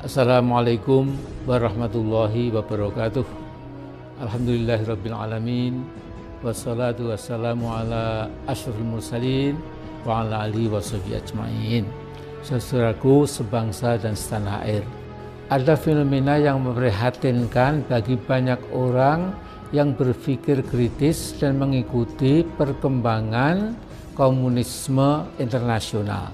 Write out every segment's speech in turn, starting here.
Assalamualaikum warahmatullahi wabarakatuh. Alhamdulillahirabbil alamin. Wassalatu wassalamu ala asyrofil mursalin wa ala alihi washabihi ajmain. Saudaraku sebangsa dan setanah air, ada fenomena yang memprihatinkan bagi banyak orang yang berpikir kritis dan mengikuti perkembangan komunisme internasional.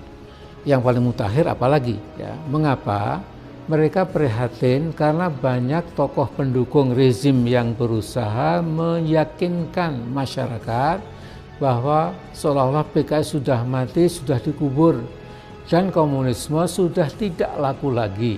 Yang paling mutakhir apalagi ya, mengapa? Mereka prihatin karena banyak tokoh pendukung rezim yang berusaha meyakinkan masyarakat bahwa seolah-olah PKI sudah mati, sudah dikubur, dan komunisme sudah tidak laku lagi.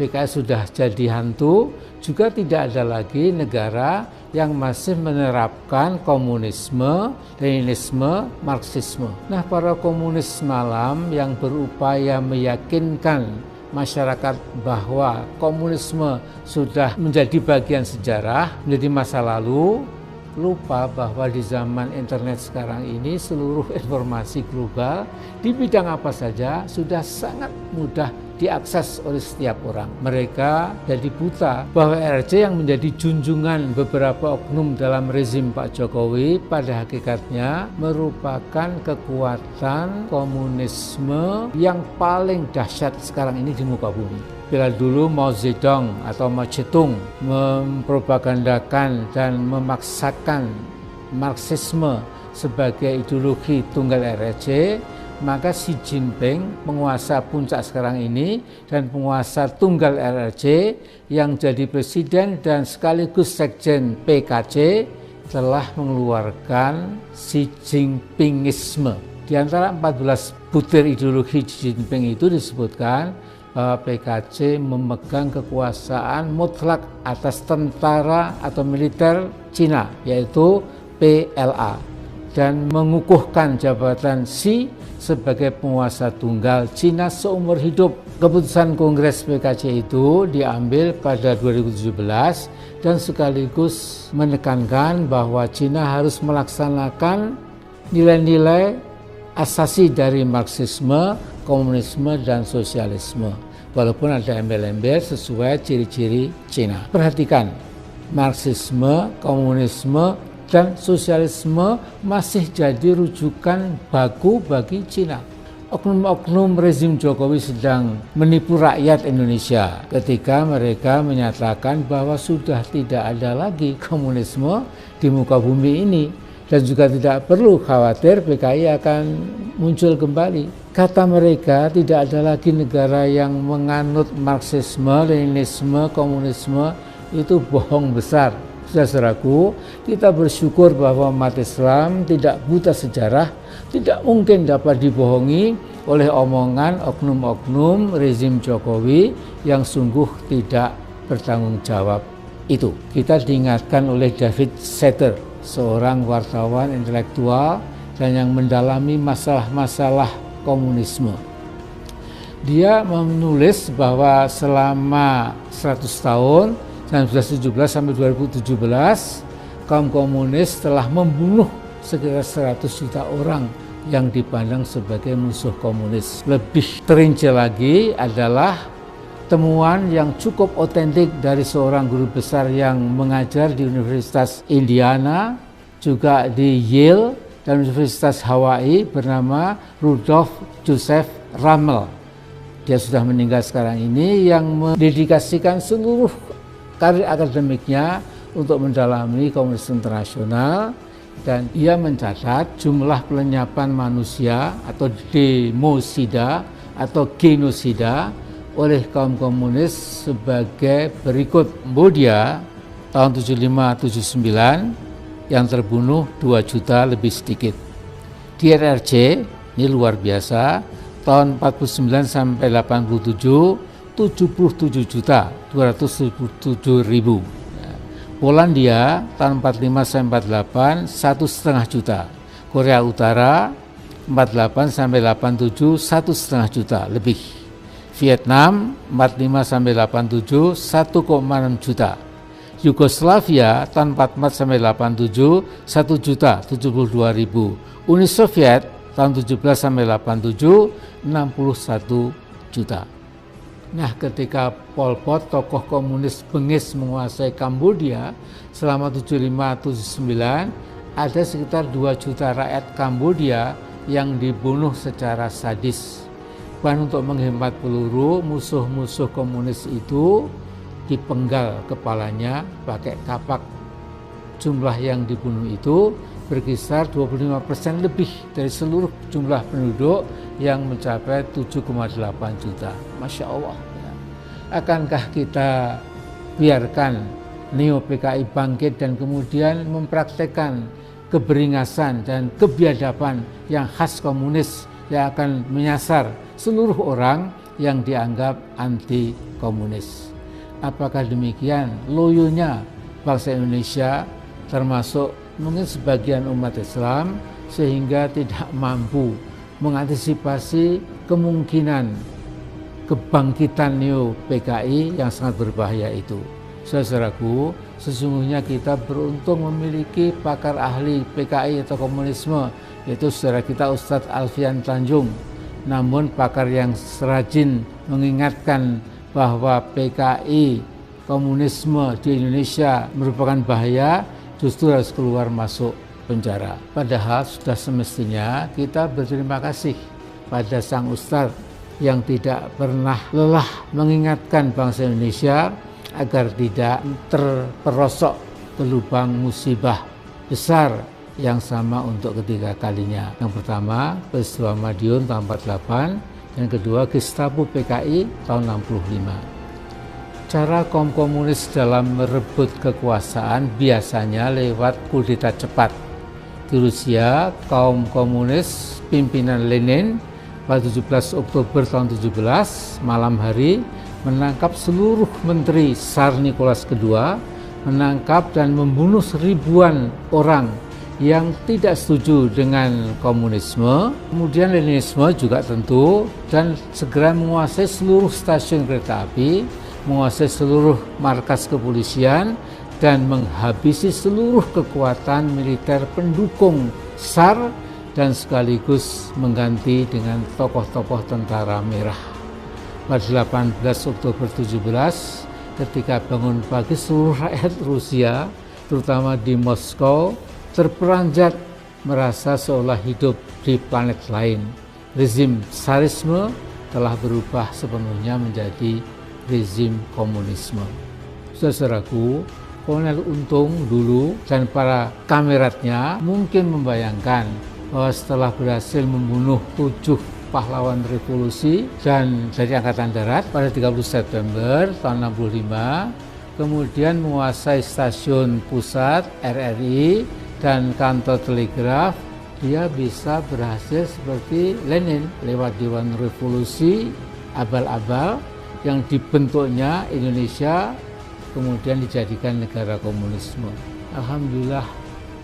PKI sudah jadi hantu, juga tidak ada lagi negara yang masih menerapkan komunisme, Leninisme, Marxisme. Nah, para komunis malam yang berupaya meyakinkan masyarakat bahwa komunisme sudah menjadi bagian sejarah, menjadi masa lalu, lupa bahwa di zaman internet sekarang ini seluruh informasi global di bidang apa saja sudah sangat mudah diakses oleh setiap orang. Mereka jadi buta bahwa RRC yang menjadi junjungan beberapa oknum dalam rezim Pak Jokowi pada hakikatnya merupakan kekuatan komunisme yang paling dahsyat sekarang ini di muka bumi. Bila dulu Mao Zedong atau Mao Zedong mempropagandakan dan memaksakan Marxisme sebagai ideologi tunggal RRC, maka Xi Jinping, penguasa puncak sekarang ini dan penguasa tunggal RRC yang jadi presiden dan sekaligus sekjen PKC, telah mengeluarkan Xi Jinpingisme. Di antara 14 butir ideologi Xi Jinping itu disebutkan bahwa PKC memegang kekuasaan mutlak atas tentara atau militer Cina, yaitu PLA, dan mengukuhkan jabatan Xi sebagai penguasa tunggal Cina seumur hidup. Keputusan Kongres PKC itu diambil pada 2017 dan sekaligus menekankan bahwa Cina harus melaksanakan nilai-nilai asasi dari Marxisme, komunisme, dan sosialisme. Walaupun ada embel-embel sesuai ciri-ciri Cina. Perhatikan, Marxisme, komunisme, dan sosialisme masih jadi rujukan baku bagi Cina. Oknum-oknum rezim Jokowi sedang menipu rakyat Indonesia ketika mereka menyatakan bahwa sudah tidak ada lagi komunisme di muka bumi ini dan juga tidak perlu khawatir PKI akan muncul kembali. Kata mereka, tidak ada lagi negara yang menganut Marxisme, Leninisme, komunisme. Itu bohong besar. Saudaraku, kita bersyukur bahwa umat Islam tidak buta sejarah, tidak mungkin dapat dibohongi oleh omongan oknum-oknum rezim Jokowi yang sungguh tidak bertanggung jawab itu. Kita diingatkan oleh David Setter, seorang wartawan intelektual dan yang mendalami masalah-masalah komunisme. Dia menulis bahwa selama 100 tahun 1917 sampai 2017 kaum komunis telah membunuh sekitar 100 juta orang yang dipandang sebagai musuh komunis. Lebih terinci lagi adalah temuan yang cukup otentik dari seorang guru besar yang mengajar di Universitas Indiana, juga di Yale dan Universitas Hawaii, bernama Rudolf Joseph Rummel. Dia sudah meninggal sekarang ini, yang mendedikasikan seluruh karir akademiknya untuk mendalami komunisme internasional, dan ia mencatat jumlah pelenyapan manusia atau demosida atau genosida oleh kaum komunis sebagai berikut. Cambodia tahun 75-79 yang terbunuh 2 juta lebih sedikit. Di RRC ini luar biasa, tahun 49 sampai 87 77.277.000. Polandia tahun 45 sampai 48 1,5 juta. Korea Utara 48 sampai 87 1,5 juta lebih. Vietnam 45 sampai 87 1,6 juta. Yugoslavia tahun 44 sampai 87 1.072.000. Uni Soviet tahun 17 sampai 87 61 juta. Nah, ketika Pol Pot, tokoh komunis bengis menguasai Kambodia selama 75-79, ada sekitar 2 juta rakyat Kambodia yang dibunuh secara sadis. Bahkan untuk menghemat peluru, musuh-musuh komunis itu dipenggal kepalanya pakai kapak. Jumlah yang dibunuh itu berkisar 25% lebih dari seluruh jumlah penduduk yang mencapai 7,8 juta. Masya Allah. Ya. Akankah kita biarkan Neo-PKI bangkit dan kemudian mempraktekkan keberingasan dan kebiadaban yang khas komunis yang akan menyasar seluruh orang yang dianggap anti komunis? Apakah demikian loyonya bangsa Indonesia, termasuk mungkin sebagian umat Islam, sehingga tidak mampu mengantisipasi kemungkinan kebangkitan Neo-PKI yang sangat berbahaya itu? Saudaraku, sesungguhnya kita beruntung memiliki pakar ahli PKI atau komunisme, yaitu saudara kita Ustadz Alfian Tanjung. Namun pakar yang rajin mengingatkan bahwa PKI komunisme di Indonesia merupakan bahaya, justru harus keluar masuk penjara. Padahal sudah semestinya kita berterima kasih pada sang ustadz yang tidak pernah lelah mengingatkan bangsa Indonesia agar tidak terperosok ke lubang musibah besar yang sama untuk ketiga kalinya. Yang pertama, peristiwa Madiun tahun 48, yang kedua Gestapo PKI tahun 65. Cara kaum komunis dalam merebut kekuasaan biasanya lewat kudeta cepat. Di Rusia, kaum komunis pimpinan Lenin pada 17 Oktober tahun 17 malam hari menangkap seluruh menteri Tsar Nicholas II, menangkap dan membunuh ribuan orang yang tidak setuju dengan komunisme, kemudian Leninisme juga tentu, dan segera menguasai seluruh stasiun kereta api, menguasai seluruh markas kepolisian, dan menghabisi seluruh kekuatan militer pendukung Tsar dan sekaligus mengganti dengan tokoh-tokoh tentara merah. Pada 18 Oktober 17, ketika bangun pagi seluruh rakyat Rusia, terutama di Moskow, terperanjat merasa seolah hidup di planet lain. Rezim Tsarisme telah berubah sepenuhnya menjadi rezim komunisme. Saudaraku, Kolonel Untung dulu dan para kameratnya mungkin membayangkan bahwa setelah berhasil membunuh 7 pahlawan revolusi dan dari Angkatan Darat pada 30 September tahun 65, kemudian menguasai stasiun pusat RRI dan kantor telegraf, dia bisa berhasil seperti Lenin lewat Dewan Revolusi abal-abal yang dibentuknya Indonesia kemudian dijadikan negara komunisme. Alhamdulillah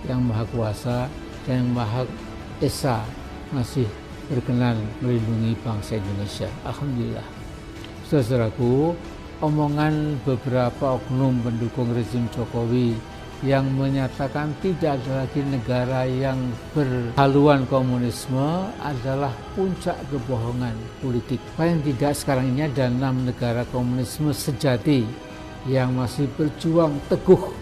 yang Maha Kuasa dan yang Maha Esa masih berkenan melindungi bangsa Indonesia. Alhamdulillah. Saudaraku, omongan beberapa oknum pendukung rezim Jokowi yang menyatakan tidak ada lagi negara yang berhaluan komunisme adalah puncak kebohongan politik. Paling tidak sekarang ini ada 6 negara komunisme sejati yang masih berjuang teguh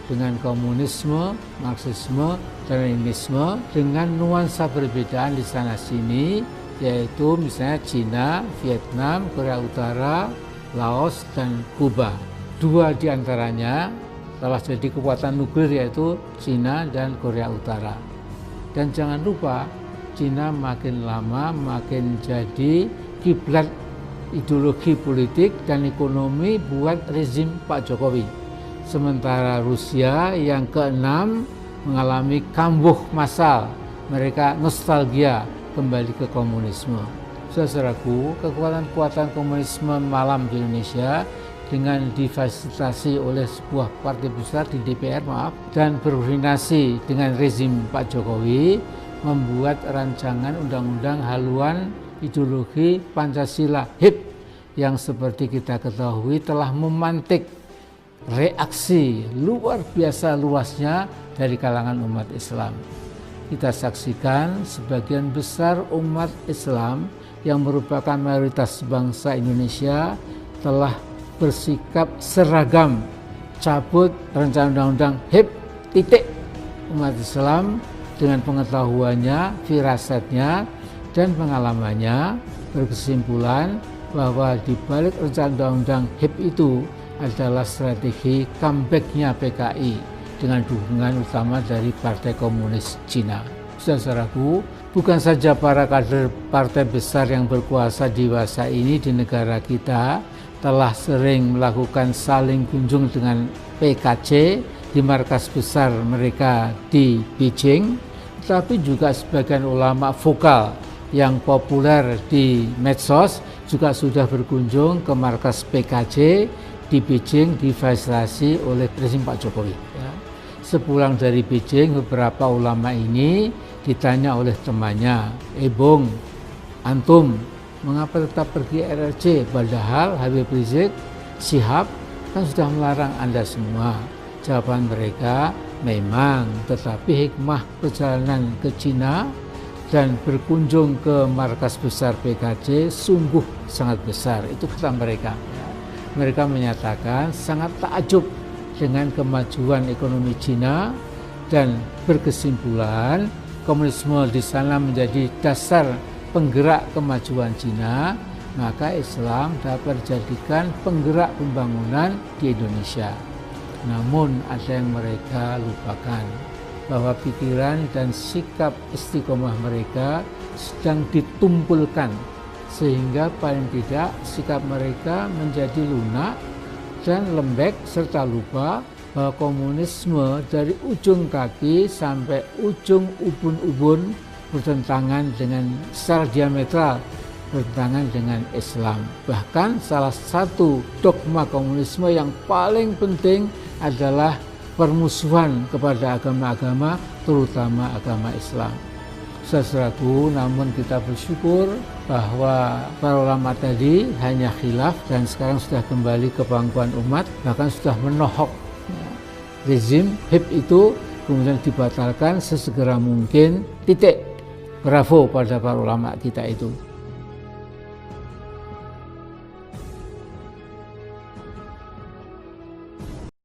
dengan komunisme, Marxisme, dan Leninisme dengan nuansa perbedaan di sana sini, yaitu misalnya Cina, Vietnam, Korea Utara, Laos, dan Kuba. 2 di antaranya telah jadi kekuatan nuklir, yaitu Cina dan Korea Utara. Dan jangan lupa, Cina makin lama makin jadi kiblat ideologi politik dan ekonomi buat rezim Pak Jokowi. Sementara Rusia yang ke-6 mengalami kambuh massal, mereka nostalgia kembali ke komunisme. Saudaraku, kekuatan-kekuatan komunisme malam di Indonesia dengan difasilitasi oleh sebuah partai besar di DPR, dan berkoordinasi dengan rezim Pak Jokowi, membuat rancangan undang-undang haluan ideologi Pancasila HIP yang seperti kita ketahui telah memantik reaksi luar biasa luasnya dari kalangan umat Islam. Kita saksikan sebagian besar umat Islam yang merupakan mayoritas bangsa Indonesia telah bersikap seragam cabut rencana undang-undang HIP titik. Umat Islam dengan pengetahuannya, firasatnya, dan pengalamannya berkesimpulan bahwa di balik rencana undang-undang HIP itu adalah strategi comeback-nya PKI dengan dukungan utama dari Partai Komunis Cina. Saudaraku, bukan saja para kader partai besar yang berkuasa di masa ini di negara kita telah sering melakukan saling kunjung dengan PKC di markas besar mereka di Beijing, tetapi juga sebagian ulama vokal yang populer di medsos juga sudah berkunjung ke markas PKC di Beijing difasilitasi oleh rezim Pak Jokowi. Sepulang dari Beijing, beberapa ulama ini ditanya oleh temannya, Bung, antum mengapa tetap pergi RRC? Padahal Habib Rizik Syihab kan sudah melarang Anda semua. Jawaban mereka, memang, tetapi hikmah perjalanan ke Cina dan berkunjung ke markas besar PKC sungguh sangat besar. Itu kata mereka. Mereka menyatakan sangat takjub dengan kemajuan ekonomi Cina dan berkesimpulan komunisme di sana menjadi dasar penggerak kemajuan Cina, maka Islam dapat dijadikan penggerak pembangunan di Indonesia. Namun ada yang mereka lupakan, bahwa pikiran dan sikap istiqomah mereka sedang ditumpulkan, sehingga paling tidak sikap mereka menjadi lunak dan lembek serta lupa bahwa komunisme dari ujung kaki sampai ujung ubun-ubun bertentangan dengan secara diametral bertentangan dengan Islam. Bahkan salah satu dogma komunisme yang paling penting adalah permusuhan kepada agama-agama, terutama agama Islam. Saudaraku, namun kita bersyukur bahwa para ulama tadi hanya khilaf dan sekarang sudah kembali ke pangkuan umat, bahkan sudah menohok rezim HIP itu, kemudian dibatalkan sesegera mungkin, titik. Bravo pada para ulama kita itu.